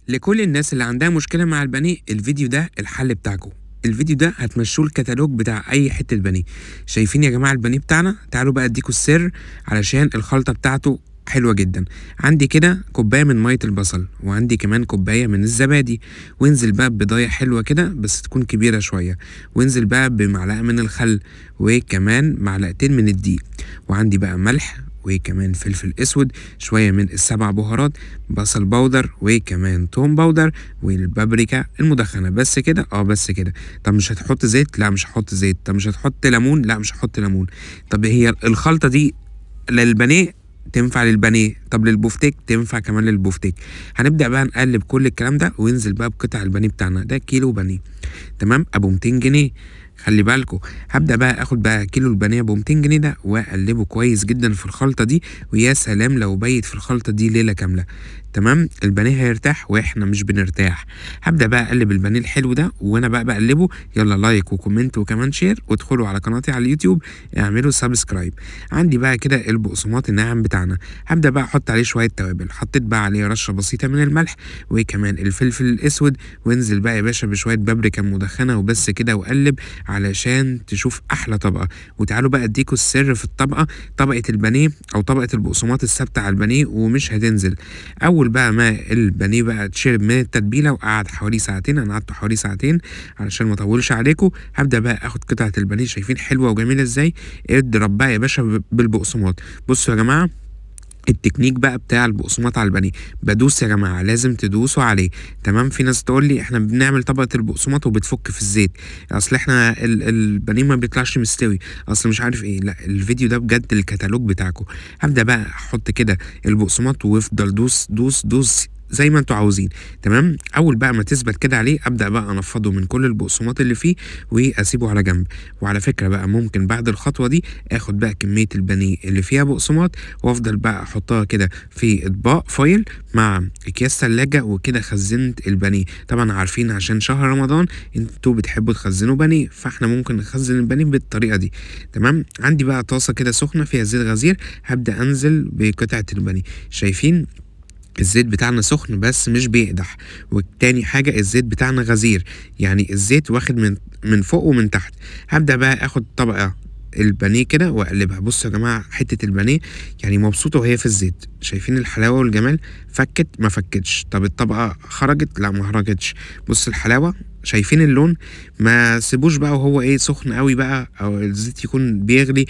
لكل الناس اللي عندها مشكلة مع البانيه الفيديو ده الحل بتاعكم. الفيديو ده هتمشوه الكتالوج بتاع اي حتة بانيه. شايفين يا جماعة البانيه بتاعنا؟ تعالوا بقى اديكوا السر علشان الخلطة بتاعته حلوة جدا. عندي كده كوباية من مية البصل، وعندي كمان كوباية من الزبادي، وانزل بقى ببضاية حلوة كده بس تكون كبيرة شوية، وانزل بقى بمعلقة من الخل، وكمان معلقتين من الدقيق، وعندي بقى ملح وكمان فلفل اسود، شويه من السبع بهارات، بصل بودر، وكمان توم بودر، والبابريكا المدخنه. بس كده؟ بس كده. طب مش هتحط زيت؟ لا مش هحط زيت. طب مش هتحط ليمون؟ لا مش هحط ليمون. طب هي الخلطه دي للبانيه تنفع للبانيه، طب للبوفتيك تنفع كمان للبوفتيك. هنبدأ بقى نقلب كل الكلام ده، وينزل بقى بقطع البانيه بتاعنا. ده كيلو بانيه تمام ابو 200 جنيه. خلي بالكوا، هبدأ بقى اخد بقى كيلو البانيه ابو 200 جنيه ده واقلبه كويس جدا في الخلطة دي، ويا سلام لو بيت في الخلطة دي ليلة كاملة. تمام، البانيه هيرتاح واحنا مش بنرتاح. هبدأ بقى اقلب البانيه الحلو ده وانا بقى بقلبه. يلا لايك وكومنت وكمان شير، وادخلوا على قناتي على اليوتيوب اعملوا سبسكرايب. عندي بقى كده البقسماط الناعم بتاعنا. هبدأ بقى احط عليه شوية توابل، حطيت بقى عليه رشة بسيطة من الملح وكمان الفلفل الاسود، وانزل بقى يا باشا بشوية بابريكا مدخنة وبس كده، وقلب علشان تشوف احلى طبقة. وتعالوا بقى اديكوا السر في الطبقة، طبقة البانيه او طبقة البقسماط الثابتة على البانيه ومش هتنزل. اول بقى ما البانيه بقى اتشرب من التتبيلة وقعد حوالي ساعتين، انا قعدته حوالي ساعتين علشان ما اطولش عليكم. هبدأ بقى اخد قطعة البانيه، شايفين حلوة وجميلة ازاي؟ اضرب بقى يا باشا بالبقسماط. بصوا يا جماعة، التكنيك بقى بتاع البقسماط على البانيه، بدوس يا جماعه، لازم تدوسوا عليه. تمام، في ناس تقول لي احنا بنعمل طبقه البقسماط وبتفك في الزيت، اصل احنا البانيه ما بيطلعش مستوي، اصل مش عارف ايه. لا، الفيديو ده بجد الكتالوج بتاعكم. هبدا بقى احط كده البقسماط وافضل دوس دوس دوس زي ما انتوا عاوزين. تمام، اول بقى ما تثبت كده عليه ابدا بقى انفضه من كل البقسماط اللي فيه واسيبه على جنب. وعلى فكره بقى ممكن بعد الخطوه دي اخد بقى كميه البانيه اللي فيها بقسماط وافضل بقى احطها كده في اطباق فويل مع اكياس ثلاجه، وكده خزنت البانيه. طبعا عارفين عشان شهر رمضان انتوا بتحبوا تخزنوا بانيه، فاحنا ممكن نخزن البانيه بالطريقه دي. تمام، عندي بقى طاسه كده سخنه فيها زيت غزير، هبدا انزل بقطعه البانيه. شايفين الزيت بتاعنا سخن بس مش بيقدح. والتاني حاجة الزيت بتاعنا غزير، يعني الزيت واخد من فوق ومن تحت. هبدأ بقى اخد طبقة البانيه كده واقلبها. بصوا يا جماعة، حتة البانيه يعني مبسوطة وهي في الزيت. شايفين الحلاوة والجمال؟ فكت ما فكتش. طب الطبقة خرجت؟ لا ما خرجتش. بص الحلاوة، شايفين اللون؟ ما سيبوش بقى وهو ايه سخن قوي بقى او الزيت يكون بيغلي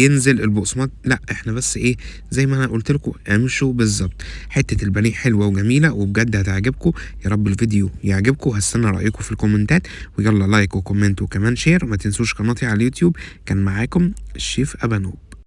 ينزل البقسماط. لا احنا بس ايه زي ما انا قلت لكم امشوا بالظبط. حته البانيه حلوه وجميله وبجد هتعجبكم. يا رب الفيديو يعجبكم، هستنى رايكم في الكومنتات، ويلا لايك وكومنت وكمان شير. ما تنسوش قناتي على اليوتيوب. كان معاكم الشيف ابانو.